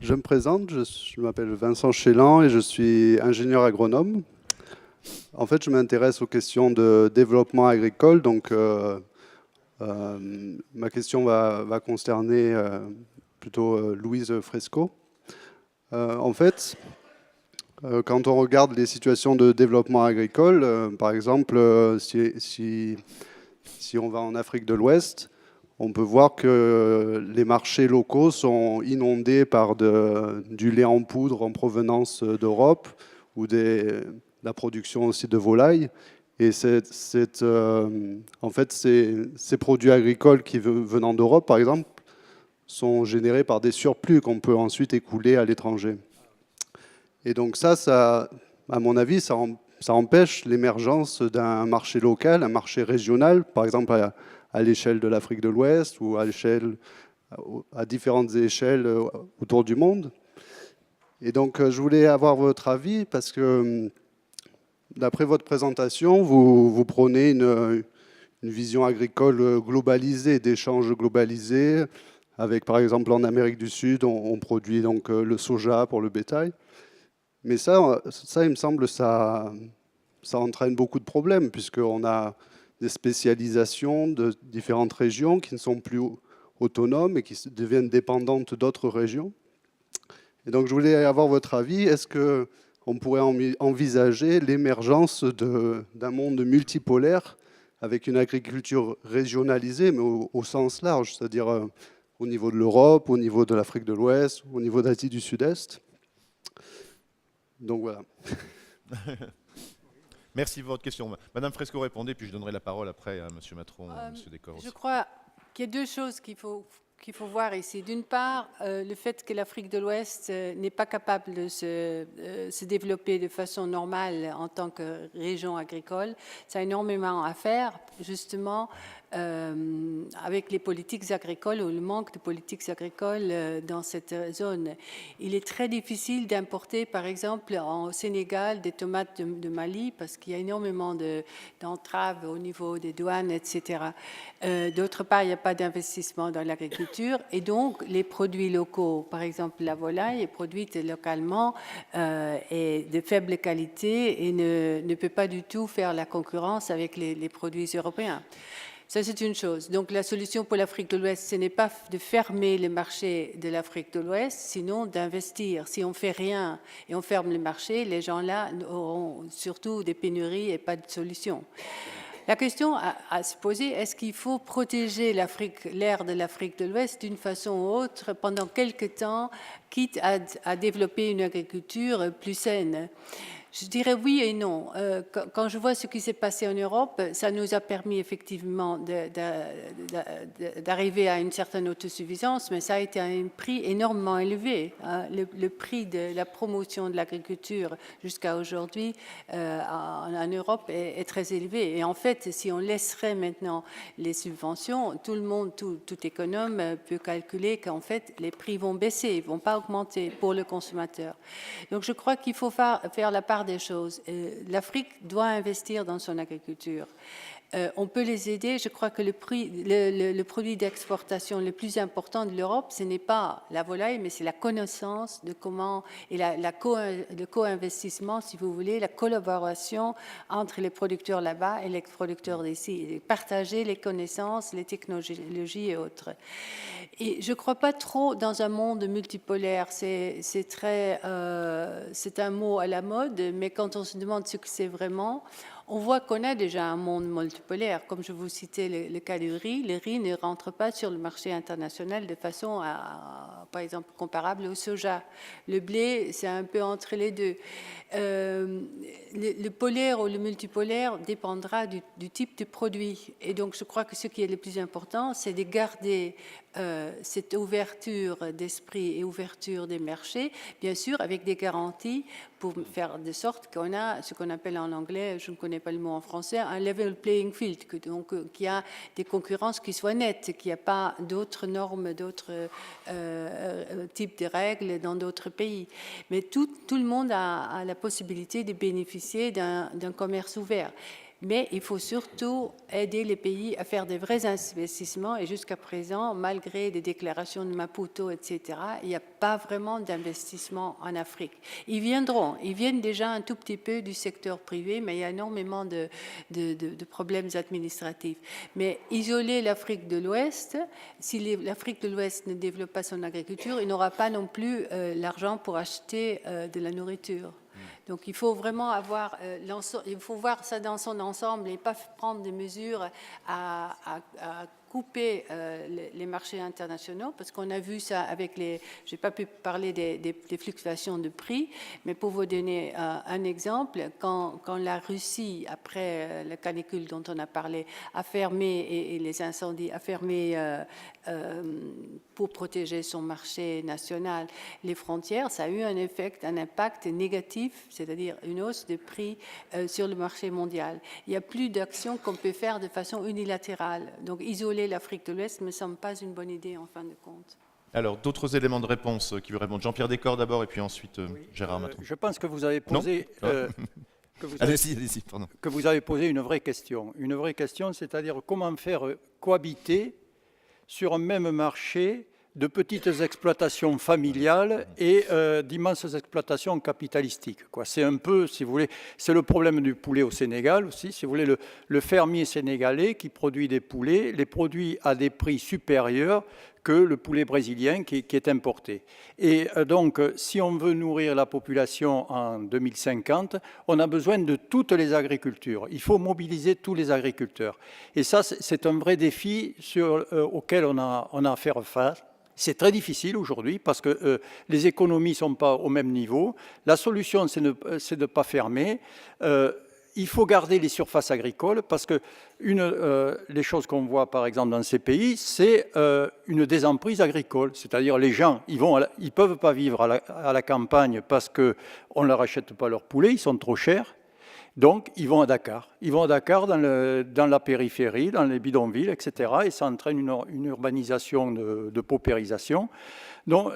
Je me présente, je m'appelle Vincent Chélan et je suis ingénieur agronome. En fait, je m'intéresse aux questions de développement agricole, donc ma question va concerner plutôt Louise Fresco. En fait, quand on regarde les situations de développement agricole, par exemple, si on va en Afrique de l'Ouest, on peut voir que les marchés locaux sont inondés par du lait en poudre en provenance d'Europe ou la production aussi de volailles. Et en fait, ces produits agricoles venant d'Europe, par exemple, sont générés par des surplus qu'on peut ensuite écouler à l'étranger. Et donc à mon avis, ça empêche l'émergence d'un marché local, un marché régional, par exemple à l'échelle de l'Afrique de l'Ouest ou à différentes échelles autour du monde. Et donc, je voulais avoir votre avis parce que, d'après votre présentation, vous prônez une vision agricole globalisée, d'échanges globalisés, avec, par exemple, en Amérique du Sud, on produit donc le soja pour le bétail. Mais il me semble, ça entraîne beaucoup de problèmes, puisqu'on a des spécialisations de différentes régions qui ne sont plus autonomes et qui deviennent dépendantes d'autres régions. Et donc, je voulais avoir votre avis. Est-ce qu'on pourrait envisager l'émergence d'un monde multipolaire avec une agriculture régionalisée, mais au sens large, c'est-à-dire au niveau de l'Europe, au niveau de l'Afrique de l'Ouest, au niveau d'Asie du Sud-Est? Donc voilà. Merci pour votre question. Madame Fresco, répondez, puis je donnerai la parole après à Monsieur Matron, Monsieur Descors Je aussi. crois qu'il y a deux choses qu'il faut voir ici. D'une part, le fait que l'Afrique de l'Ouest n'est pas capable de se développer de façon normale en tant que région agricole, ça a énormément à faire, justement, avec les politiques agricoles ou le manque de politiques agricoles dans cette zone. Il est très difficile d'importer, par exemple, au Sénégal, des tomates de Mali, parce qu'il y a énormément d'entraves au niveau des douanes, etc. D'autre part, il n'y a pas d'investissement dans l'agriculture et donc les produits locaux, par exemple la volaille, est produite localement et de faible qualité et ne peut pas du tout faire la concurrence avec les produits européens. Ça, c'est une chose. Donc, la solution pour l'Afrique de l'Ouest, ce n'est pas de fermer le marché de l'Afrique de l'Ouest, sinon d'investir. Si on ne fait rien et on ferme le marché, les gens-là auront surtout des pénuries et pas de solution. La question à se poser, est-ce qu'il faut protéger l'aire de l'Afrique de l'Ouest d'une façon ou autre pendant quelque temps, quitte à développer une agriculture plus saine? Je dirais oui et non. Quand je vois ce qui s'est passé en Europe, ça nous a permis effectivement d'arriver à une certaine autosuffisance, mais ça a été à un prix énormément élevé. Le prix de la promotion de l'agriculture jusqu'à aujourd'hui en Europe est très élevé. Et en fait, si on laisserait maintenant les subventions, tout le monde, tout économe peut calculer qu'en fait, les prix vont baisser, ils ne vont pas augmenter pour le consommateur. Donc je crois qu'il faut faire la part des choses. L'Afrique doit investir dans son agriculture. On peut les aider. Je crois que le produit d'exportation le plus important de l'Europe, ce n'est pas la volaille, mais c'est la connaissance de comment, et le co-investissement, si vous voulez, la collaboration entre les producteurs là-bas et les producteurs d'ici. Partager les connaissances, les technologies et autres. Et je ne crois pas trop dans un monde multipolaire. C'est un mot à la mode, mais quand on se demande ce que c'est vraiment, on voit qu'on a déjà un monde multipolaire. Comme je vous citais le cas du riz, le riz ne rentre pas sur le marché international de façon, par exemple, comparable au soja. Le blé, c'est un peu entre les deux. Le polaire ou le multipolaire dépendra du type de produit. Et donc, je crois que ce qui est le plus important, c'est de garder cette ouverture d'esprit et ouverture des marchés, bien sûr, avec des garanties pour faire de sorte qu'on a ce qu'on appelle en anglais, je ne connais pas le mot en français, un level playing field, donc qu'il y a des concurrences qui soient nettes, qu'il n'y a pas d'autres normes, d'autres types de règles dans d'autres pays. Mais tout le monde a la possibilité de bénéficier d'un commerce ouvert. Mais il faut surtout aider les pays à faire des vrais investissements. Et jusqu'à présent, malgré des déclarations de Maputo, etc., il n'y a pas vraiment d'investissement en Afrique. Ils viennent déjà un tout petit peu du secteur privé, mais il y a énormément de problèmes administratifs. Mais isoler l'Afrique de l'Ouest, si l'Afrique de l'Ouest ne développe pas son agriculture, il n'aura pas non plus l'argent pour acheter de la nourriture. Donc il faut vraiment il faut voir ça dans son ensemble et pas prendre des mesures à couper les marchés internationaux, parce qu'on a vu ça avec je n'ai pas pu parler des fluctuations de prix, mais pour vous donner un exemple, quand la Russie, après la canicule dont on a parlé, a fermé, et les incendies, a fermé pour protéger son marché national, les frontières, ça a eu un impact négatif, c'est-à-dire une hausse de prix sur le marché mondial. Il n'y a plus d'actions qu'on peut faire de façon unilatérale. Donc isoler l'Afrique de l'Ouest ne me semble pas une bonne idée en fin de compte. Alors, d'autres éléments de réponse qui vous répondent. Jean-Pierre Descordes d'abord, et puis ensuite Gérard Matron. Je pense que vous avez posé... Allez-y, pardon. Que vous avez posé une vraie question. Une vraie question, c'est-à-dire comment faire cohabiter sur un même marché de petites exploitations familiales et d'immenses exploitations capitalistiques. C'est un peu, si vous voulez, c'est le problème du poulet au Sénégal aussi. Si vous voulez, le fermier sénégalais qui produit des poulets, les produit à des prix supérieurs que le poulet brésilien qui est importé. Et donc, si on veut nourrir la population en 2050, on a besoin de toutes les agricultures. Il faut mobiliser tous les agriculteurs. Et ça, c'est un vrai défi auquel on a à faire face. C'est très difficile aujourd'hui parce que les économies ne sont pas au même niveau. La solution, c'est de ne pas fermer. Il faut garder les surfaces agricoles parce que les choses qu'on voit par exemple dans ces pays, c'est une désemprise agricole. C'est-à-dire les gens, ils ne peuvent pas vivre à la campagne parce qu'on ne leur achète pas leurs poulets, ils sont trop chers. Donc, ils vont à Dakar. Ils vont à Dakar dans la périphérie, dans les bidonvilles, etc. Et ça entraîne une urbanisation de paupérisation. Donc,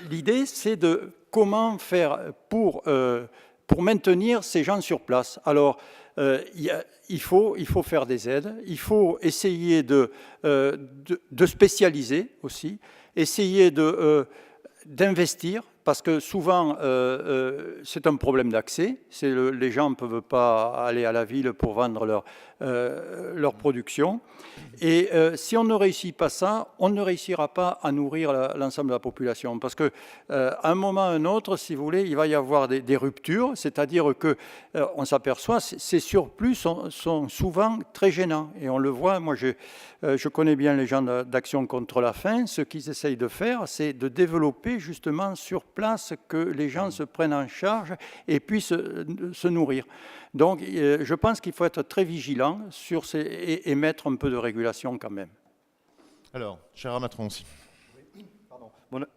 l'idée, c'est de comment faire pour maintenir ces gens sur place. Alors, il faut faire des aides. Il faut essayer de spécialiser aussi, essayer d'investir. Parce que souvent, c'est un problème d'accès. Les gens ne peuvent pas aller à la ville pour vendre leur production. Et si on ne réussit pas ça, on ne réussira pas à nourrir l'ensemble de la population. Parce qu'à un moment ou à un autre, si vous voulez, il va y avoir des ruptures. C'est-à-dire qu'on s'aperçoit, ces surplus sont souvent très gênants. Et on le voit, moi je connais bien les gens d'Action contre la faim. Ce qu'ils essayent de faire, c'est de développer justement sur place que les gens se prennent en charge et puissent se nourrir. Donc, je pense qu'il faut être très vigilant et mettre un peu de régulation quand même. Alors, Gérard Matron aussi.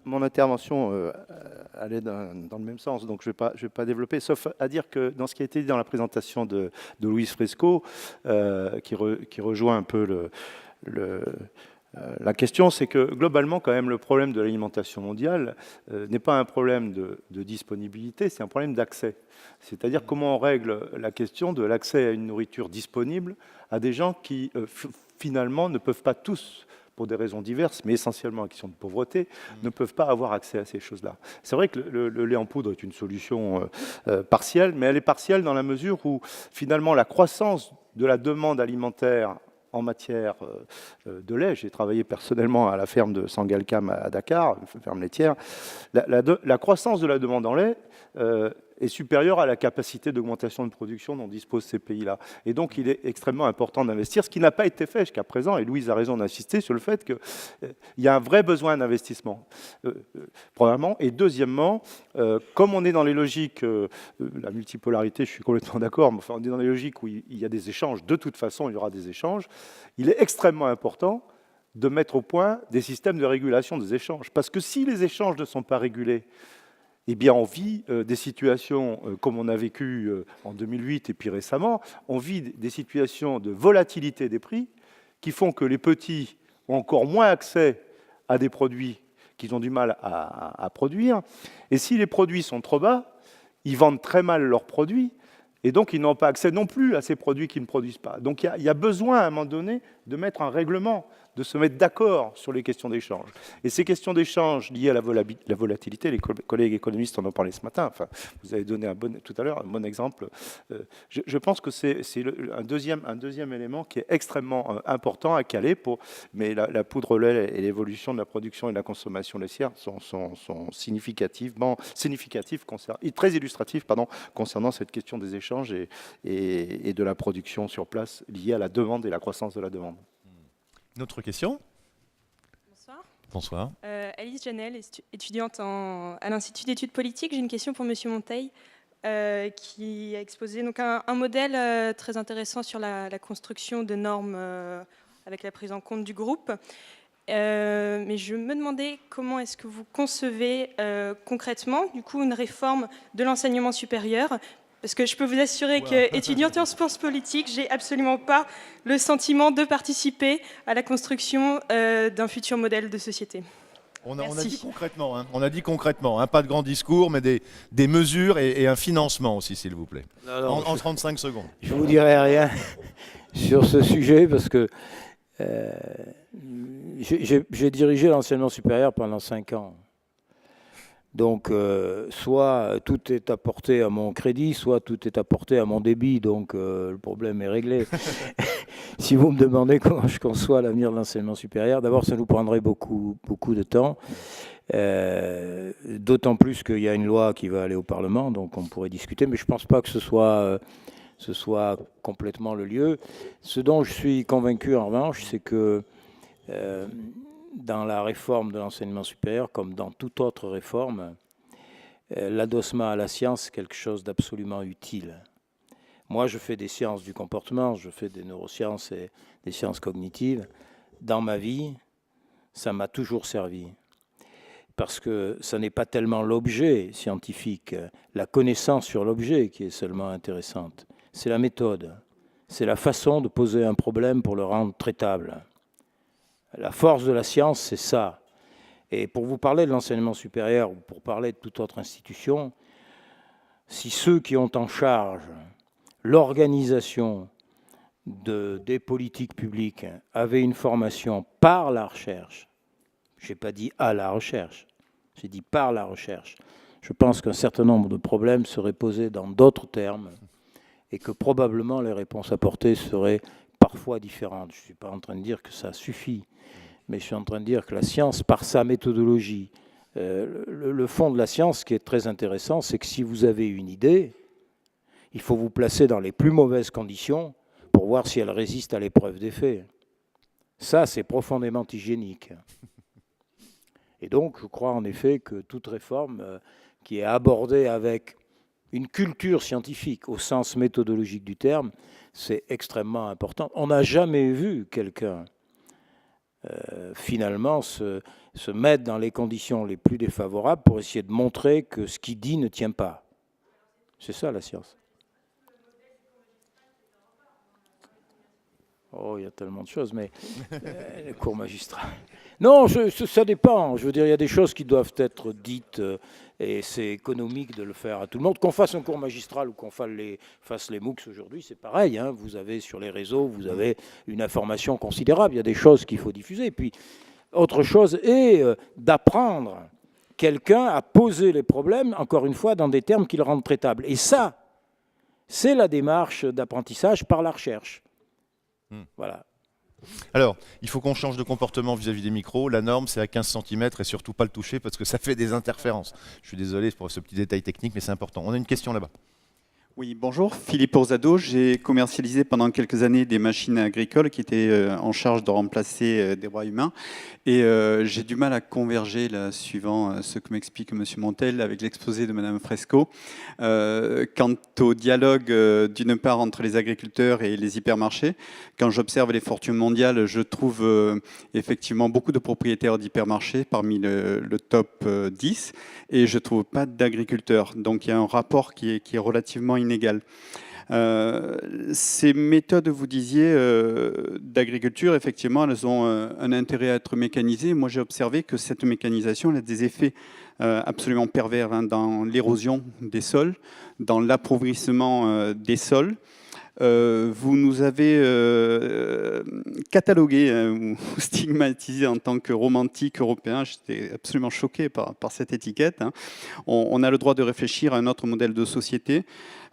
Mon intervention allait dans le même sens, donc je ne vais pas développer, sauf à dire que dans ce qui a été dit dans la présentation de Luis Fresco, qui rejoint un peu la question, c'est que globalement, quand même, le problème de l'alimentation mondiale n'est pas un problème de disponibilité, c'est un problème d'accès. C'est-à-dire comment on règle la question de l'accès à une nourriture disponible à des gens qui, finalement, ne peuvent pas tous, pour des raisons diverses, mais essentiellement en question de pauvreté, ne peuvent pas avoir accès à ces choses-là. C'est vrai que le lait en poudre est une solution partielle, mais elle est partielle dans la mesure où, finalement, la croissance de la demande alimentaire en matière de lait, j'ai travaillé personnellement à la ferme de Sangalkam à Dakar, une ferme laitière, la croissance de la demande en lait est supérieure à la capacité d'augmentation de production dont disposent ces pays-là. Et donc, il est extrêmement important d'investir, ce qui n'a pas été fait jusqu'à présent, et Louise a raison d'insister sur le fait qu'il y a un vrai besoin d'investissement, premièrement. Et deuxièmement, comme on est dans les logiques, la multipolarité, je suis complètement d'accord, mais enfin, on est dans les logiques où il y a des échanges, de toute façon, il y aura des échanges, il est extrêmement important de mettre au point des systèmes de régulation des échanges. Parce que si les échanges ne sont pas régulés, eh bien, on vit des situations comme on a vécu en 2008 et puis récemment, on vit des situations de volatilité des prix qui font que les petits ont encore moins accès à des produits qu'ils ont du mal à produire. Et si les produits sont trop bas, ils vendent très mal leurs produits. Et donc, ils n'ont pas accès non plus à ces produits qu'ils ne produisent pas. Donc, il y a besoin, à un moment donné, de mettre un règlement, de se mettre d'accord sur les questions d'échange. Et ces questions d'échange liées à la volatilité, les collègues économistes en ont parlé ce matin, enfin, vous avez donné tout à l'heure un bon exemple. Je pense que c'est un deuxième élément qui est extrêmement important à caler, mais la poudre au lait et l'évolution de la production et de la consommation laitière sont significatifs, très illustratifs concernant cette question des échanges et de la production sur place liée à la demande et la croissance de la demande. Une autre question? Bonsoir. Bonsoir. Alice Janel, étudiante à l'Institut d'études politiques. J'ai une question pour Monsieur Monteil, qui a exposé donc un modèle très intéressant sur la construction de normes avec la prise en compte du groupe. Mais je me demandais comment est-ce que vous concevez concrètement du coup, une réforme de l'enseignement supérieur. Parce que je peux vous assurer qu'étudiante en sciences politiques, j'ai absolument pas le sentiment de participer à la construction d'un futur modèle de société. On a dit concrètement, pas de grands discours, mais des mesures et un financement aussi, s'il vous plaît. Non, en 35 secondes. Je ne vous dirai rien sur ce sujet parce que j'ai dirigé l'enseignement supérieur pendant 5 ans. Donc, soit tout est apporté à mon crédit, soit tout est apporté à mon débit. Donc, le problème est réglé. Si vous me demandez comment je conçois l'avenir de l'enseignement supérieur, d'abord, ça nous prendrait beaucoup de temps. D'autant plus qu'il y a une loi qui va aller au Parlement, donc on pourrait discuter. Mais je ne pense pas que ce soit complètement le lieu. Ce dont je suis convaincu, en revanche, c'est que dans la réforme de l'enseignement supérieur, comme dans toute autre réforme, l'adossement à la science est quelque chose d'absolument utile. Moi, je fais des sciences du comportement, je fais des neurosciences et des sciences cognitives. Dans ma vie, ça m'a toujours servi. Parce que ce n'est pas tellement l'objet scientifique, la connaissance sur l'objet qui est seulement intéressante. C'est la méthode, c'est la façon de poser un problème pour le rendre traitable. La force de la science, c'est ça. Et pour vous parler de l'enseignement supérieur, ou pour parler de toute autre institution, si ceux qui ont en charge l'organisation des politiques publiques avaient une formation par la recherche, je n'ai pas dit à la recherche, j'ai dit par la recherche, je pense qu'un certain nombre de problèmes seraient posés dans d'autres termes et que probablement les réponses apportées seraient parfois différentes. Je ne suis pas en train de dire que ça suffit, mais je suis en train de dire que la science, par sa méthodologie, le fond de la science, ce qui est très intéressant, c'est que si vous avez une idée, il faut vous placer dans les plus mauvaises conditions pour voir si elle résiste à l'épreuve des faits. Ça, c'est profondément hygiénique. Et donc, je crois en effet que toute réforme qui est abordée avec une culture scientifique au sens méthodologique du terme, c'est extrêmement important. On n'a jamais vu quelqu'un finalement se mettre dans les conditions les plus défavorables pour essayer de montrer que ce qu'il dit ne tient pas. C'est ça la science. Oh, il y a tellement de choses, mais le cours magistral. Non, ça dépend. Je veux dire, il y a des choses qui doivent être dites et c'est économique de le faire à tout le monde. Qu'on fasse un cours magistral ou qu'on fasse les MOOCs aujourd'hui, c'est pareil. Hein. Vous avez sur les réseaux, vous avez une information considérable. Il y a des choses qu'il faut diffuser. Et puis, autre chose est d'apprendre quelqu'un à poser les problèmes, encore une fois, dans des termes qui le rendent traitable. Et ça, c'est la démarche d'apprentissage par la recherche. Voilà. Alors, il faut qu'on change de comportement vis-à-vis des micros. La norme, c'est à 15 cm et surtout pas le toucher parce que ça fait des interférences. Je suis désolé pour ce petit détail technique, mais c'est important. On a une question là-bas. Oui, bonjour, Philippe Orzado. J'ai commercialisé pendant quelques années des machines agricoles qui étaient en charge de remplacer des bras humains. Et j'ai du mal à converger, là, suivant ce que m'explique M. Montel, avec l'exposé de Mme Fresco. Quant au dialogue, d'une part, entre les agriculteurs et les hypermarchés, quand j'observe les fortunes mondiales, je trouve effectivement beaucoup de propriétaires d'hypermarchés parmi le top 10, et je ne trouve pas d'agriculteurs. Donc il y a un rapport qui est relativement inégal. Ces méthodes, vous disiez, d'agriculture, effectivement, elles ont un intérêt à être mécanisées. Moi, j'ai observé que cette mécanisation elle a des effets absolument pervers dans l'érosion des sols, dans l'appauvrissement des sols. Vous nous avez catalogué ou stigmatisé en tant que romantique européen. J'étais absolument choqué par cette étiquette. On a le droit de réfléchir à un autre modèle de société.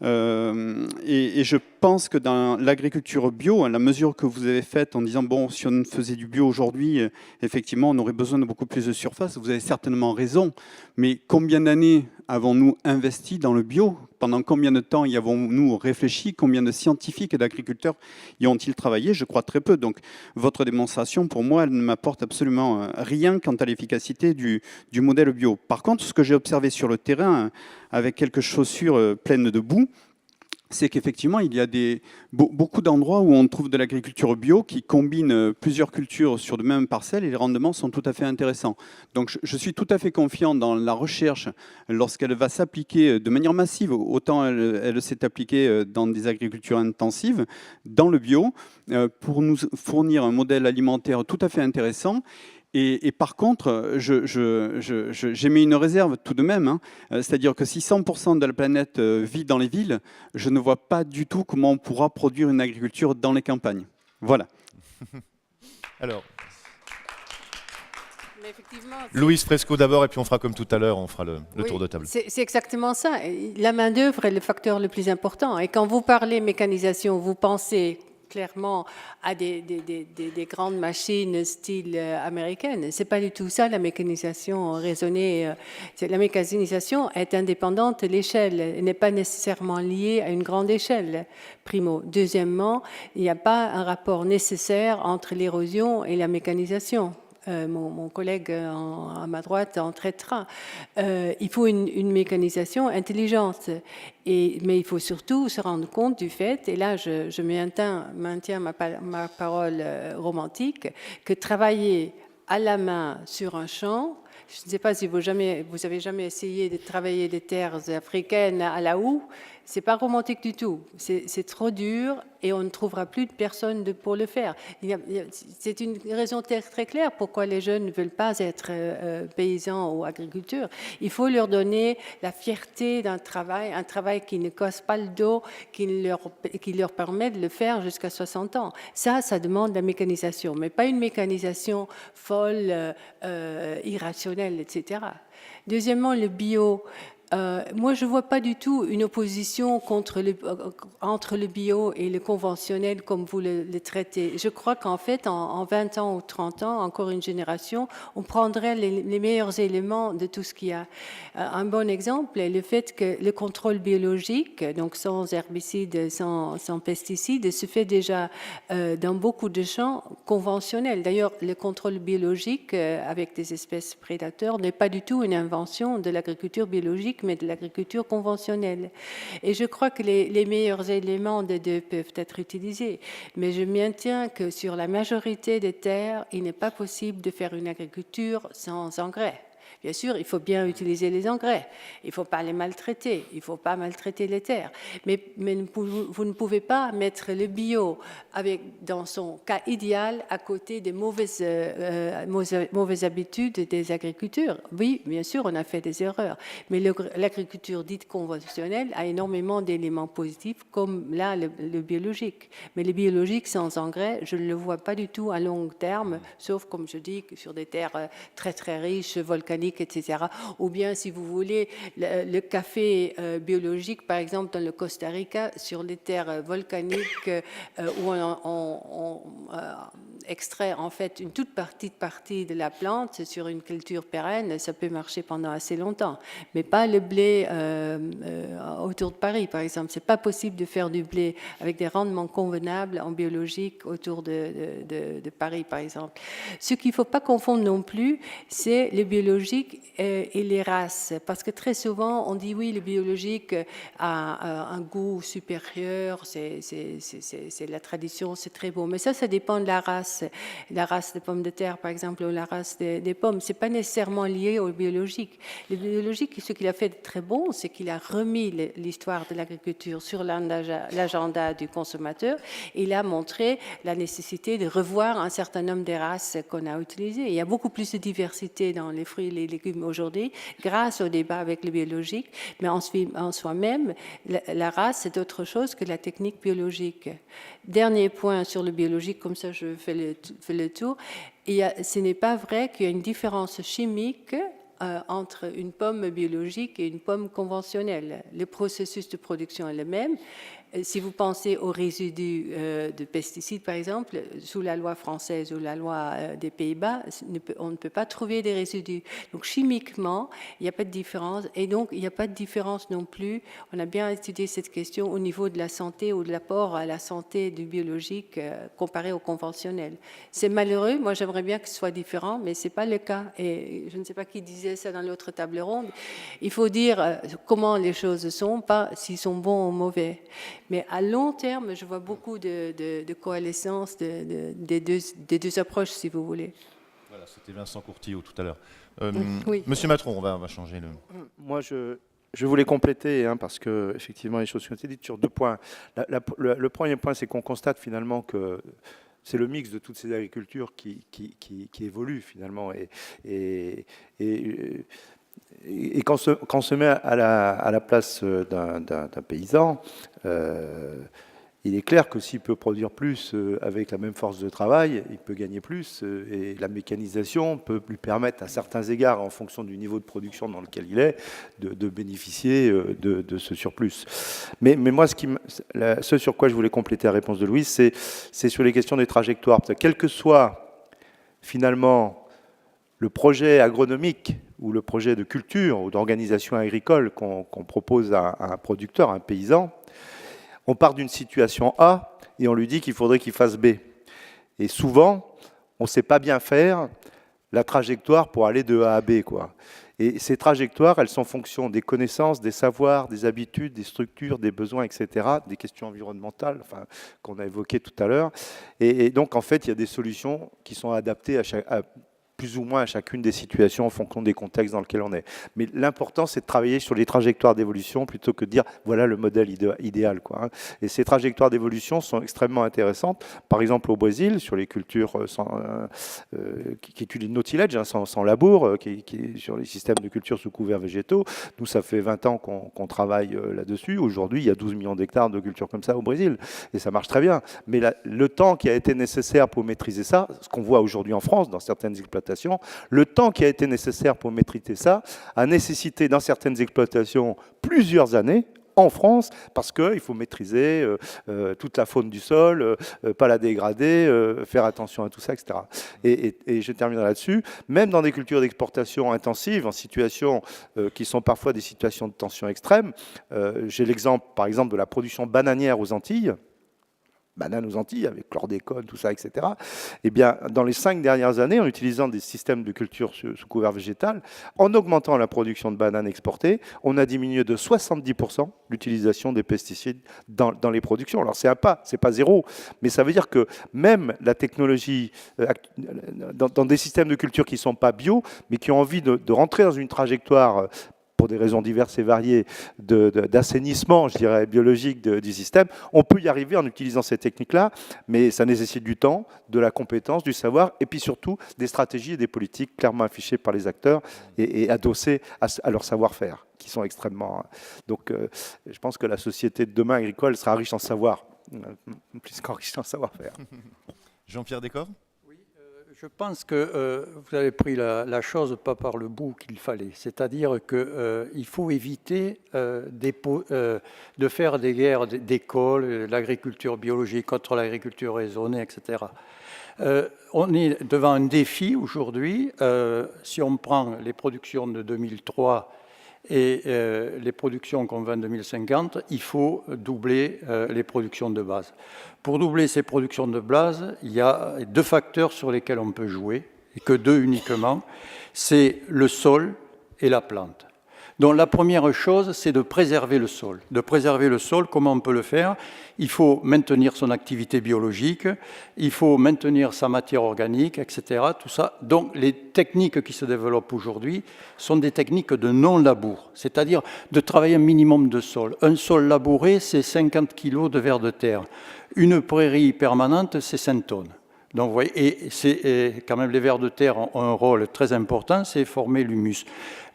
Et je pense que dans l'agriculture bio, la mesure que vous avez faite en disant, bon, si on faisait du bio aujourd'hui, effectivement, on aurait besoin de beaucoup plus de surface. Vous avez certainement raison. Mais combien d'années avons-nous investi dans le bio? Pendant combien de temps y avons-nous réfléchi? Combien de scientifiques et d'agriculteurs y ont-ils travaillé? Je crois très peu. Donc, votre démonstration, pour moi, elle ne m'apporte absolument rien quant à l'efficacité du modèle bio. Par contre, ce que j'ai observé sur le terrain, avec quelques chaussures pleines de boue, c'est qu'effectivement, il y a beaucoup d'endroits où on trouve de l'agriculture bio qui combine plusieurs cultures sur de même parcelles et les rendements sont tout à fait intéressants. Donc je suis tout à fait confiant dans la recherche lorsqu'elle va s'appliquer de manière massive, autant elle s'est appliquée dans des agricultures intensives, dans le bio, pour nous fournir un modèle alimentaire tout à fait intéressant. Et par contre, j'ai mis une réserve tout de même, c'est-à-dire que si 100% de la planète vit dans les villes, je ne vois pas du tout comment on pourra produire une agriculture dans les campagnes. Voilà. Alors, Mais effectivement, Louise Fresco d'abord, et puis on fera comme tout à l'heure, on fera le oui, tour de table. c'est exactement ça. La main-d'œuvre est le facteur le plus important. Et quand vous parlez mécanisation, vous pensez clairement à des grandes machines style américaine. C'est pas du tout ça la mécanisation raisonnée. La mécanisation est indépendante de l'échelle. Elle n'est pas nécessairement liée à une grande échelle, primo. Deuxièmement, il n'y a pas un rapport nécessaire entre l'érosion et la mécanisation. Mon collègue à ma droite en traitera. Il faut une mécanisation intelligente, mais il faut surtout se rendre compte du fait, et là je maintiens ma parole romantique, que travailler à la main sur un champ, je ne sais pas si vous avez jamais essayé de travailler des terres africaines à la houe, c'est pas romantique du tout. C'est trop dur et on ne trouvera plus de personnes pour le faire. C'est une raison très claire pourquoi les jeunes ne veulent pas être paysans ou agriculteurs. Il faut leur donner la fierté d'un travail, un travail qui ne casse pas le dos, qui leur permet de le faire jusqu'à 60 ans. Ça demande la mécanisation, mais pas une mécanisation folle, irrationnelle, etc. Deuxièmement, le bio. Moi, je ne vois pas du tout une opposition entre le bio et le conventionnel comme vous le traitez. Je crois qu'en fait, en 20 ans ou 30 ans, encore une génération, on prendrait les meilleurs éléments de tout ce qu'il y a. Un bon exemple est le fait que le contrôle biologique, donc sans herbicides, sans pesticides, se fait déjà dans beaucoup de champs conventionnels. D'ailleurs, le contrôle biologique avec des espèces prédateurs n'est pas du tout une invention de l'agriculture biologique, mais de l'agriculture conventionnelle. Et je crois que les meilleurs éléments des deux peuvent être utilisés. Mais je maintiens que sur la majorité des terres, il n'est pas possible de faire une agriculture sans engrais. Bien sûr, il faut bien utiliser les engrais. Il ne faut pas les maltraiter. Il ne faut pas maltraiter les terres. Mais vous ne pouvez pas mettre le bio dans son cas idéal à côté des mauvaises habitudes des agriculteurs. Oui, bien sûr, on a fait des erreurs. Mais l'agriculture dite conventionnelle a énormément d'éléments positifs, comme là, le biologique. Mais le biologique sans engrais, je ne le vois pas du tout à long terme, sauf, comme je dis, sur des terres très, très riches, volcaniques, etc. Ou bien, si vous voulez, le café biologique, par exemple, dans le Costa Rica, sur les terres volcaniques où on extrait en fait une toute petite partie de la plante sur une culture pérenne, ça peut marcher pendant assez longtemps. Mais pas le blé autour de Paris, par exemple. C'est pas possible de faire du blé avec des rendements convenables en biologique autour de Paris, par exemple. Ce qu'il ne faut pas confondre non plus, c'est le biologique et les races. Parce que très souvent, on dit oui, le biologique a un goût supérieur, c'est la tradition, c'est très beau. Mais ça dépend de la race. race de pommes de terre, par exemple, ou la race des pommes. C'est pas nécessairement lié au biologique. Le biologique, ce qu'il a fait de très bon, c'est qu'il a remis l'histoire de l'agriculture sur l'agenda du consommateur. Il a montré la nécessité de revoir un certain nombre des races qu'on a utilisées. Il y a beaucoup plus de diversité dans les fruits et les légumes aujourd'hui, grâce au débat avec le biologique, mais en soi-même, la race, c'est autre chose que la technique biologique. Dernier point sur le biologique, comme ça je fais le tour, ce n'est pas vrai qu'il y a une différence chimique entre une pomme biologique et une pomme conventionnelle. Le processus de production est le même. Si vous pensez aux résidus de pesticides, par exemple, sous la loi française ou la loi des Pays-Bas, on ne peut pas trouver des résidus. Donc, chimiquement, il n'y a pas de différence. Et donc, il n'y a pas de différence non plus. On a bien étudié cette question au niveau de la santé ou de l'apport à la santé du biologique comparé au conventionnel. C'est malheureux. Moi, j'aimerais bien que ce soit différent, mais ce n'est pas le cas. Et je ne sais pas qui disait ça dans l'autre table ronde. Il faut dire comment les choses sont, pas s'ils sont bons ou mauvais. Mais à long terme, je vois beaucoup de coalescence des deux approches, si vous voulez. Voilà, c'était Vincent Courtillot tout à l'heure. Oui. Monsieur Matron, on va changer le... Moi, je voulais compléter, parce que effectivement, les choses ont été dites sur 2 points. Le premier point, c'est qu'on constate finalement que c'est le mix de toutes ces agricultures qui évolue finalement. Et quand on se met à la place d'un paysan, il est clair que s'il peut produire plus avec la même force de travail, il peut gagner plus, et la mécanisation peut lui permettre, à certains égards, en fonction du niveau de production dans lequel il est, de bénéficier de ce surplus. Mais moi, ce sur quoi je voulais compléter la réponse de Louise, c'est sur les questions des trajectoires. Quel que soit, finalement, le projet agronomique ou le projet de culture ou d'organisation agricole qu'on propose à un producteur, à un paysan, on part d'une situation A et on lui dit qu'il faudrait qu'il fasse B. Et souvent, on ne sait pas bien faire la trajectoire pour aller de A à B, quoi. Et ces trajectoires, elles sont en fonction des connaissances, des savoirs, des habitudes, des structures, des besoins, etc., des questions environnementales, qu'on a évoquées tout à l'heure. Et donc, en fait, il y a des solutions qui sont adaptées à plus ou moins à chacune des situations en fonction des contextes dans lesquels on est. Mais l'important, c'est de travailler sur les trajectoires d'évolution plutôt que de dire voilà le modèle idéal, quoi. Et ces trajectoires d'évolution sont extrêmement intéressantes. Par exemple, au Brésil, sur les cultures qui étudient le no tillage, sans labour, sur les systèmes de culture sous couverts végétaux. Nous, ça fait 20 ans qu'on travaille là-dessus. Aujourd'hui, il y a 12 millions d'hectares de cultures comme ça au Brésil. Et ça marche très bien. Mais le temps qui a été nécessaire pour maîtriser ça, ce qu'on voit aujourd'hui en France, dans certaines exploitations, le temps qui a été nécessaire pour maîtriser ça a nécessité dans certaines exploitations plusieurs années en France, parce qu'il faut maîtriser toute la faune du sol, pas la dégrader, faire attention à tout ça, etc. Et je terminerai là-dessus. Même dans des cultures d'exportation intensives, en situations qui sont parfois des situations de tension extrême, j'ai l'exemple, par exemple, de la production bananière aux Antilles, bananes aux Antilles, avec chlordécone, tout ça, etc. Eh bien, dans les 5 dernières années, en utilisant des systèmes de culture sous couvert végétal, en augmentant la production de bananes exportées, on a diminué de 70% l'utilisation des pesticides dans les productions. Alors, c'est un pas, c'est pas zéro, mais ça veut dire que même la technologie, dans des systèmes de culture qui ne sont pas bio, mais qui ont envie de rentrer dans une trajectoire pour des raisons diverses et variées d'assainissement, je dirais, biologique du système, on peut y arriver en utilisant ces techniques-là, mais ça nécessite du temps, de la compétence, du savoir, et puis surtout des stratégies et des politiques clairement affichées par les acteurs et adossées à leur savoir-faire, qui sont extrêmement... Donc, je pense que la société de demain agricole sera riche en savoir, plus qu'enrichie en savoir-faire. Jean-Pierre Descor ? Je pense que vous avez pris la chose pas par le bout qu'il fallait. C'est-à-dire qu'il faut éviter de faire des guerres d'école, l'agriculture biologique contre l'agriculture raisonnée, etc. On est devant un défi aujourd'hui. Si on prend les productions de 2003 et les productions qu'on veut en 2050, il faut doubler les productions de base. Pour doubler ces productions de base, il y a 2 facteurs sur lesquels on peut jouer, et que 2 uniquement, c'est le sol et la plante. Donc la première chose, c'est de préserver le sol. De préserver le sol, comment on peut le faire? Il faut maintenir son activité biologique, il faut maintenir sa matière organique, etc. Tout ça. Donc les techniques qui se développent aujourd'hui sont des techniques de non-labour, c'est-à-dire de travailler un minimum de sol. Un sol labouré, c'est 50 kg de vers de terre. Une prairie permanente, c'est 5 tonnes. Donc, vous voyez, et quand même, les vers de terre ont un rôle très important, c'est former l'humus.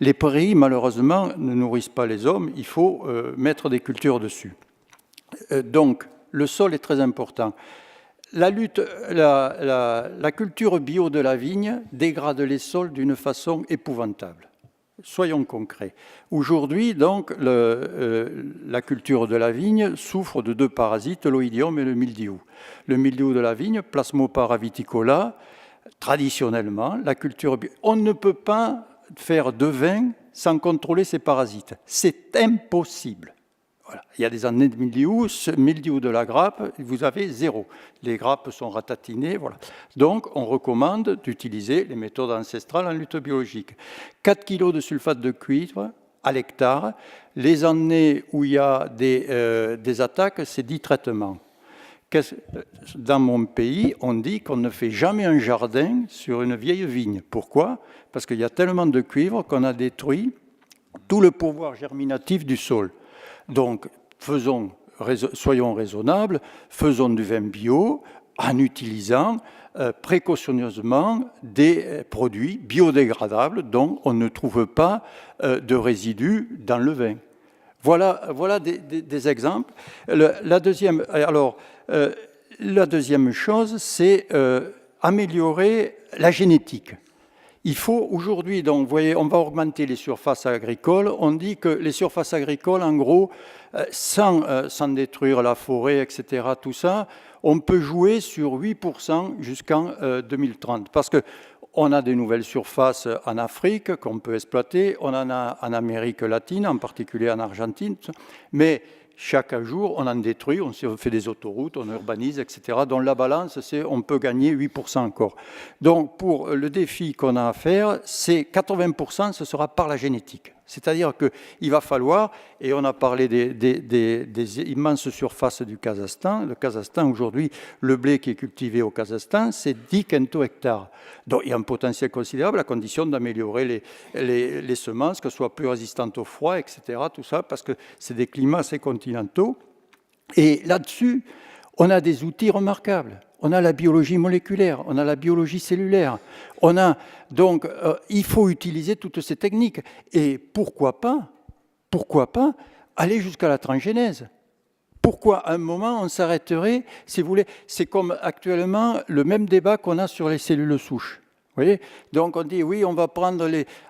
Les prairies, malheureusement, ne nourrissent pas les hommes, il faut mettre des cultures dessus. Donc, le sol est très important. La culture bio de la vigne dégrade les sols d'une façon épouvantable. Soyons concrets. Aujourd'hui, donc, la culture de la vigne souffre de 2 parasites, l'oïdium et le mildiou. Le mildiou de la vigne, Plasmopara viticola, traditionnellement, la culture bio. On ne peut pas faire de vin sans contrôler ces parasites. C'est impossible. Voilà. Il y a des années de mildiou, ce mildiou de la grappe, vous avez 0. Les grappes sont ratatinées, voilà. Donc, on recommande d'utiliser les méthodes ancestrales en lutte biologique. 4 kg de sulfate de cuivre à l'hectare. Les années où il y a des attaques, c'est 10 traitements. Dans mon pays, on dit qu'on ne fait jamais un jardin sur une vieille vigne. Pourquoi? Parce qu'il y a tellement de cuivre qu'on a détruit tout le pouvoir germinatif du sol. Donc, soyons raisonnables, faisons du vin bio en utilisant précautionneusement des produits biodégradables dont on ne trouve pas de résidus dans le vin. Voilà des exemples. La deuxième chose, c'est améliorer la génétique. Il faut aujourd'hui, donc, vous voyez, on va augmenter les surfaces agricoles. On dit que les surfaces agricoles, en gros, sans détruire la forêt, etc., tout ça, on peut jouer sur 8% jusqu'en 2030. Parce qu'on a des nouvelles surfaces en Afrique qu'on peut exploiter, on en a en Amérique latine, en particulier en Argentine, mais chaque jour, on en détruit, on fait des autoroutes, on urbanise, etc. Donc la balance, c'est on peut gagner 8% encore. Donc pour le défi qu'on a à faire, c'est 80%, ce sera par la génétique. C'est-à-dire qu'il va falloir, et on a parlé des immenses surfaces du Kazakhstan. Le Kazakhstan, aujourd'hui, le blé qui est cultivé au Kazakhstan, c'est 10 quintaux hectares. Donc il y a un potentiel considérable à condition d'améliorer les semences, qu'elles soient plus résistantes au froid, etc. Tout ça, parce que c'est des climats assez continentaux. Et là-dessus, on a des outils remarquables. On a la biologie moléculaire, on a la biologie cellulaire. Donc, il faut utiliser toutes ces techniques. Et pourquoi pas aller jusqu'à la transgénèse? Pourquoi à un moment on s'arrêterait, si vous voulez, c'est comme actuellement le même débat qu'on a sur les cellules souches. Vous voyez? Donc on dit oui, on va prendre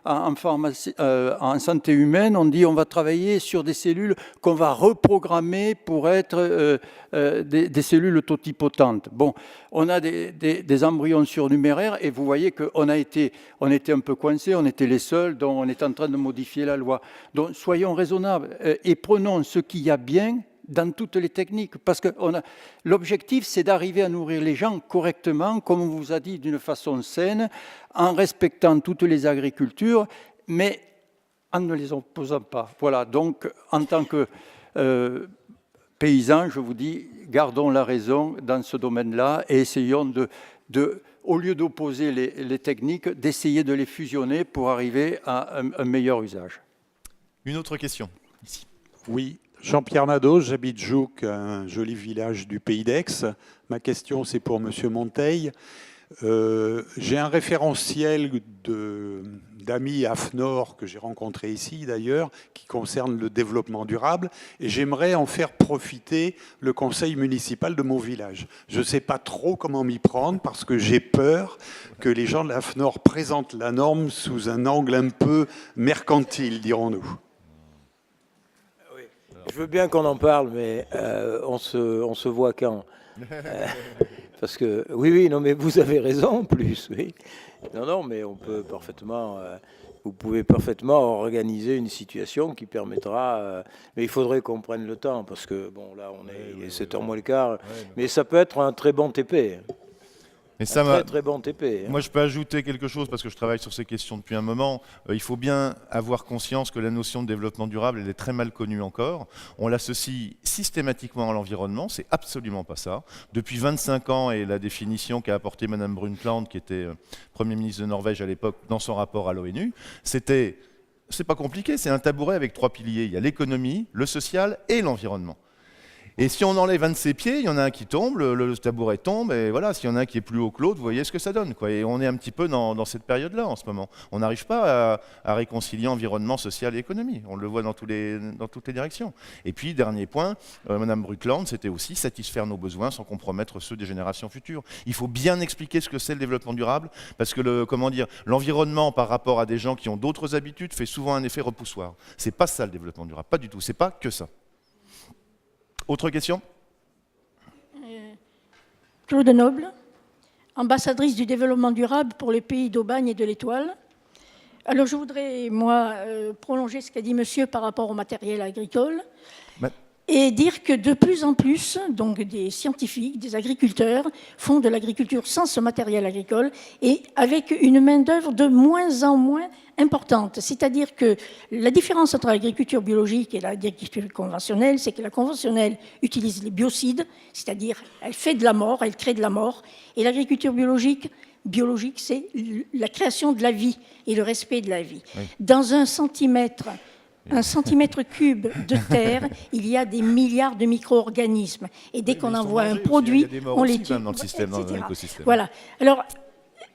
en santé humaine, on dit on va travailler sur des cellules qu'on va reprogrammer pour être des cellules totipotentes. Bon, on a des embryons surnuméraires et vous voyez qu'on était un peu coincés, on était les seuls, donc on est en train de modifier la loi. Donc soyons raisonnables et prenons ce qu'il y a bien dans toutes les techniques, parce que l'objectif, c'est d'arriver à nourrir les gens correctement, comme on vous a dit, d'une façon saine, en respectant toutes les agricultures, mais en ne les opposant pas. Voilà, donc, en tant que paysans, je vous dis, gardons la raison dans ce domaine-là et essayons au lieu d'opposer les techniques, d'essayer de les fusionner pour arriver à un meilleur usage. Une autre question, ici. Oui. Jean-Pierre Nadeau, j'habite Jouques, un joli village du Pays d'Aix. Ma question, c'est pour Monsieur Monteil. J'ai un référentiel d'amis AFNOR que j'ai rencontré ici d'ailleurs, qui concerne le développement durable, et j'aimerais en faire profiter le conseil municipal de mon village. Je ne sais pas trop comment m'y prendre parce que j'ai peur que les gens de l'AFNOR présentent la norme sous un angle un peu mercantile, dirons-nous. Je veux bien qu'on en parle, mais on se voit quand parce que oui, non, mais vous avez raison en plus, oui. Non, mais on peut parfaitement, vous pouvez parfaitement organiser une situation qui permettra, mais il faudrait qu'on prenne le temps, parce que bon, là, il est 7h moins le quart, mais ça peut être un très bon TP. Mais ça Un m'a- très très bon TP. hein. Moi, je peux ajouter quelque chose parce que je travaille sur ces questions depuis un moment. Il faut bien avoir conscience que la notion de développement durable, elle est très mal connue encore. On l'associe systématiquement à l'environnement, c'est absolument pas ça. Depuis 25 ans, et la définition qu'a apportée Madame Brundtland, qui était Premier ministre de Norvège à l'époque, dans son rapport à l'ONU, c'est pas compliqué, c'est un tabouret avec 3 piliers. Il y a l'économie, le social et l'environnement. Et si on enlève un de ses pieds, il y en a un qui tombe, le tabouret tombe, et voilà, s'il y en a un qui est plus haut que l'autre, vous voyez ce que ça donne, quoi. Et on est un petit peu dans cette période-là en ce moment. On n'arrive pas à réconcilier environnement, social et économie. On le voit dans toutes les directions. Et puis, dernier point, Madame Brundtland, c'était aussi satisfaire nos besoins sans compromettre ceux des générations futures. Il faut bien expliquer ce que c'est le développement durable, parce que l'environnement par rapport à des gens qui ont d'autres habitudes fait souvent un effet repoussoir. C'est pas ça le développement durable, pas du tout. C'est pas que ça. Autre question ? Claude Noble, ambassadrice du développement durable pour les pays d'Aubagne et de l'Étoile. Alors je voudrais, moi, prolonger ce qu'a dit monsieur par rapport au matériel agricole et dire que de plus en plus, donc des scientifiques, des agriculteurs font de l'agriculture sans ce matériel agricole et avec une main-d'œuvre de moins en moins importante. C'est-à-dire que la différence entre l'agriculture biologique et l'agriculture conventionnelle, c'est que la conventionnelle utilise les biocides, c'est-à-dire elle fait de la mort, elle crée de la mort, et l'agriculture biologique, c'est la création de la vie et le respect de la vie. Oui. Dans un centimètre cube de terre, il y a des milliards de micro-organismes. Et dès qu'on envoie un produit, on les tue. Dans le système, dans l'écosystème. Voilà. Alors,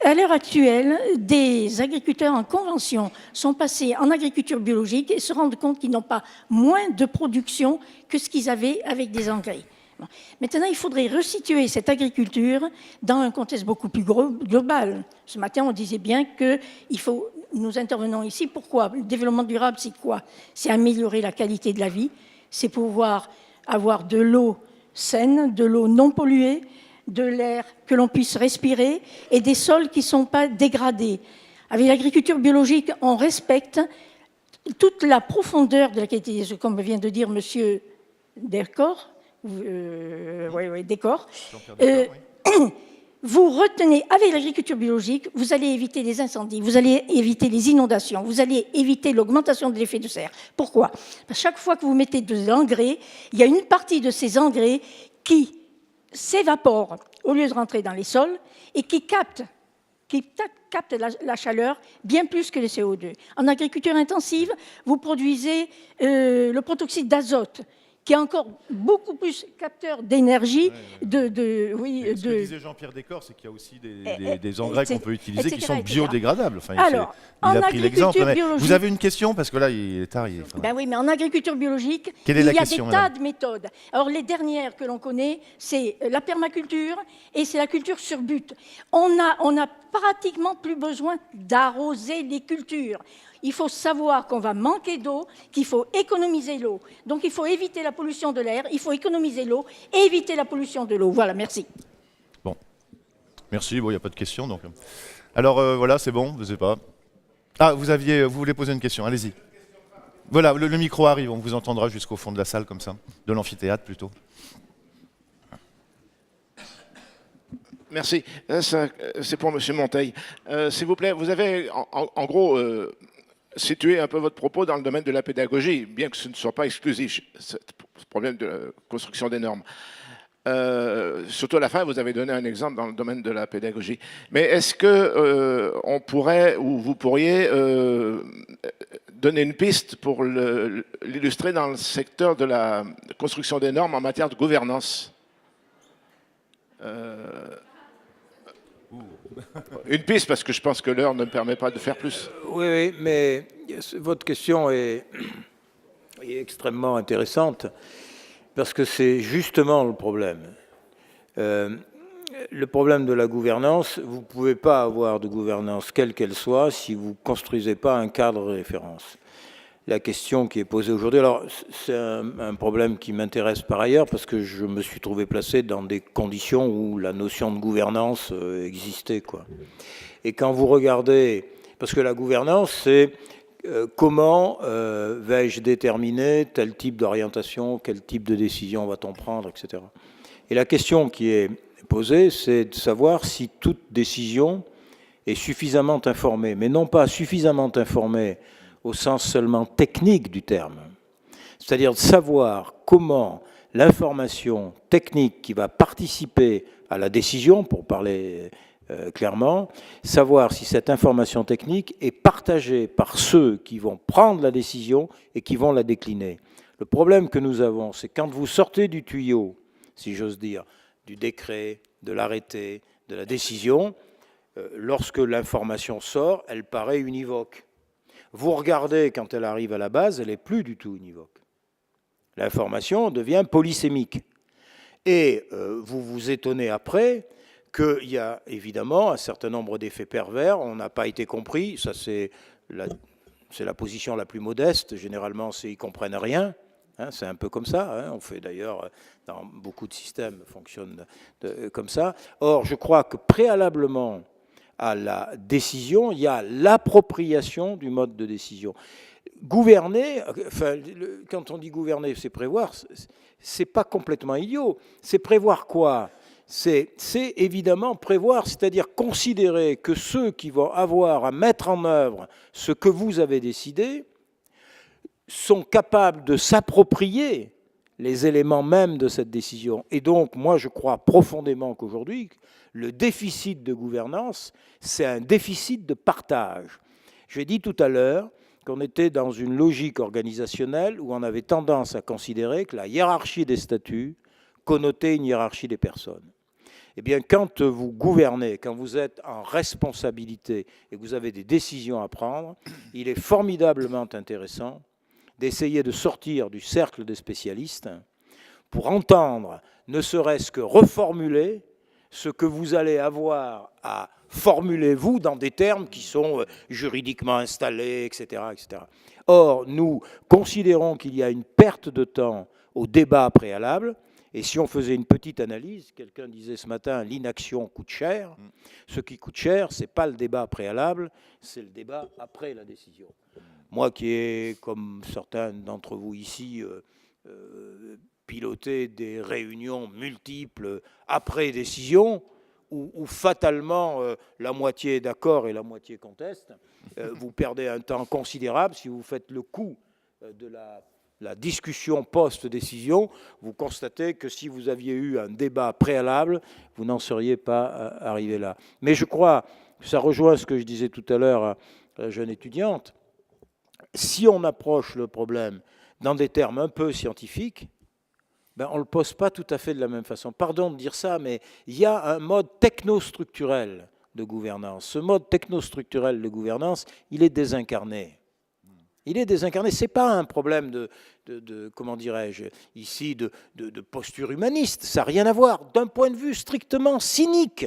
à l'heure actuelle, des agriculteurs en convention sont passés en agriculture biologique et se rendent compte qu'ils n'ont pas moins de production que ce qu'ils avaient avec des engrais. Bon. Maintenant, il faudrait resituer cette agriculture dans un contexte beaucoup plus global. Ce matin, on disait bien qu'il faut... Nous intervenons ici. Pourquoi ? Le développement durable, c'est quoi ? C'est améliorer la qualité de la vie, c'est pouvoir avoir de l'eau saine, de l'eau non polluée, de l'air que l'on puisse respirer et des sols qui ne sont pas dégradés. Avec l'agriculture biologique, on respecte toute la profondeur de la qualité, comme vient de dire M. Descor. Descor. Vous retenez, avec l'agriculture biologique, vous allez éviter les incendies, vous allez éviter les inondations, vous allez éviter l'augmentation de l'effet de serre. Pourquoi ? Parce que chaque fois que vous mettez de l'engrais, il y a une partie de ces engrais qui s'évapore au lieu de rentrer dans les sols et qui capte la chaleur bien plus que le CO2. En agriculture intensive, vous produisez le protoxyde d'azote, qui est encore beaucoup plus capteur d'énergie. Ce que disait Jean-Pierre Descor, c'est qu'il y a aussi des engrais qu'on peut utiliser qui sont biodégradables. Enfin, alors, il a pris l'exemple. Vous avez une question ? Parce que là, il est tard. Ben oui, mais en agriculture biologique, il y a des tas de méthodes. Alors, les dernières que l'on connaît, c'est la permaculture et c'est la culture sur but. On a pratiquement plus besoin d'arroser les cultures. Il faut savoir qu'on va manquer d'eau, qu'il faut économiser l'eau. Donc, il faut éviter la pollution de l'air, il faut économiser l'eau et éviter la pollution de l'eau. Voilà, merci. Bon, merci. Bon, il n'y a pas de questions. Donc. Alors, voilà, c'est bon, je ne sais pas. Ah, vous voulez poser une question, allez-y. Voilà, le micro arrive, on vous entendra jusqu'au fond de la salle, comme ça, de l'amphithéâtre plutôt. Merci. C'est pour M. Monteil. S'il vous plaît, vous avez en gros situé un peu votre propos dans le domaine de la pédagogie, bien que ce ne soit pas exclusif, ce problème de la construction des normes. Surtout à la fin, vous avez donné un exemple dans le domaine de la pédagogie. Mais est-ce que on pourrait, ou vous pourriez, donner une piste pour l'illustrer dans le secteur de la construction des normes en matière de gouvernance ? Une piste, parce que je pense que l'heure ne me permet pas de faire plus. Oui, mais votre question est extrêmement intéressante, parce que c'est justement le problème. Le problème de la gouvernance, vous ne pouvez pas avoir de gouvernance, quelle qu'elle soit, si vous ne construisez pas un cadre de référence. La question qui est posée aujourd'hui, alors c'est un problème qui m'intéresse par ailleurs parce que je me suis trouvé placé dans des conditions où la notion de gouvernance existait, quoi. Et quand vous regardez, parce que la gouvernance, c'est comment vais-je déterminer tel type d'orientation, quel type de décision va-t-on prendre, etc. Et la question qui est posée, c'est de savoir si toute décision est suffisamment informée, mais non pas suffisamment informée au sens seulement technique du terme, c'est-à-dire de savoir comment l'information technique qui va participer à la décision, pour parler clairement, savoir si cette information technique est partagée par ceux qui vont prendre la décision et qui vont la décliner. Le problème que nous avons, c'est quand vous sortez du tuyau, si j'ose dire, du décret, de l'arrêté, de la décision, lorsque l'information sort, elle paraît univoque. Vous regardez, quand elle arrive à la base, elle n'est plus du tout univoque. L'information devient polysémique. Et vous vous étonnez après qu'il y a évidemment un certain nombre d'effets pervers, on n'a pas été compris, ça c'est la position la plus modeste, généralement c'est ils ne comprennent rien, hein, c'est un peu comme ça, hein, on fait d'ailleurs, dans beaucoup de systèmes fonctionnent comme ça. Or, je crois que préalablement à la décision, il y a l'appropriation du mode de décision. Gouverner, enfin, quand on dit gouverner, c'est prévoir, c'est pas complètement idiot. C'est prévoir quoi? C'est évidemment prévoir, c'est-à-dire considérer que ceux qui vont avoir à mettre en œuvre ce que vous avez décidé sont capables de s'approprier les éléments mêmes de cette décision. Et donc, moi, je crois profondément qu'aujourd'hui, le déficit de gouvernance, c'est un déficit de partage. J'ai dit tout à l'heure qu'on était dans une logique organisationnelle où on avait tendance à considérer que la hiérarchie des statuts connotait une hiérarchie des personnes. Eh bien, quand vous gouvernez, quand vous êtes en responsabilité et que vous avez des décisions à prendre, il est formidablement intéressant d'essayer de sortir du cercle des spécialistes pour entendre, ne serait-ce que reformuler ce que vous allez avoir à formuler, vous, dans des termes qui sont juridiquement installés, etc., etc. Or, nous considérons qu'il y a une perte de temps au débat préalable, et si on faisait une petite analyse, quelqu'un disait ce matin, l'inaction coûte cher. Ce qui coûte cher, ce n'est pas le débat préalable, c'est le débat après la décision. Moi qui ai, comme certains d'entre vous ici, piloté des réunions multiples après décision, où fatalement la moitié est d'accord et la moitié conteste, vous perdez un temps considérable. Si vous faites le coût de la discussion post-décision, vous constatez que si vous aviez eu un débat préalable, vous n'en seriez pas arrivé là. Mais je crois, ça rejoint ce que je disais tout à l'heure à la jeune étudiante, si on approche le problème dans des termes un peu scientifiques, ben on ne le pose pas tout à fait de la même façon. Pardon de dire ça, mais il y a un mode technostructurel de gouvernance. Ce mode technostructurel de gouvernance, il est désincarné. Il est désincarné. Ce n'est pas un problème de comment dirais-je, ici, de posture humaniste. Ça n'a rien à voir. D'un point de vue strictement cynique,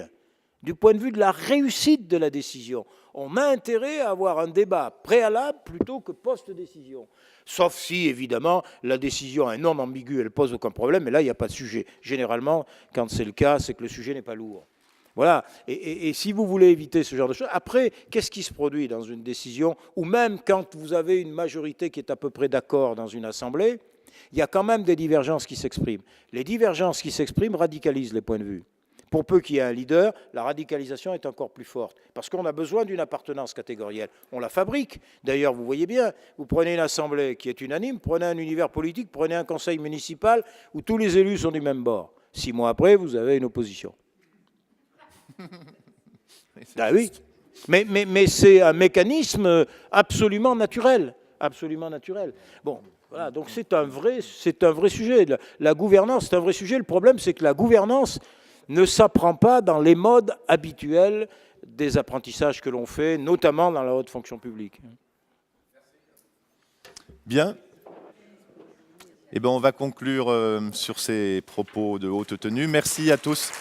du point de vue de la réussite de la décision, on a intérêt à avoir un débat préalable plutôt que post-décision. Sauf si, évidemment, la décision est non ambiguë, elle ne pose aucun problème, et là, il n'y a pas de sujet. Généralement, quand c'est le cas, c'est que le sujet n'est pas lourd. Voilà. Et si vous voulez éviter ce genre de choses, après, qu'est-ce qui se produit dans une décision, ou même quand vous avez une majorité qui est à peu près d'accord dans une assemblée, il y a quand même des divergences qui s'expriment. Les divergences qui s'expriment radicalisent les points de vue. Pour peu qu'il y ait un leader, la radicalisation est encore plus forte. Parce qu'on a besoin d'une appartenance catégorielle. On la fabrique. D'ailleurs, vous voyez bien, vous prenez une assemblée qui est unanime, prenez un univers politique, prenez un conseil municipal où tous les élus sont du même bord. 6 mois après, vous avez une opposition. Ah oui. Mais c'est un mécanisme absolument naturel. Absolument naturel. Bon. Voilà, donc c'est un vrai sujet. La gouvernance, c'est un vrai sujet. Le problème, c'est que la gouvernance ne s'apprend pas dans les modes habituels des apprentissages que l'on fait, notamment dans la haute fonction publique. Bien. Eh bien, on va conclure sur ces propos de haute tenue. Merci à tous.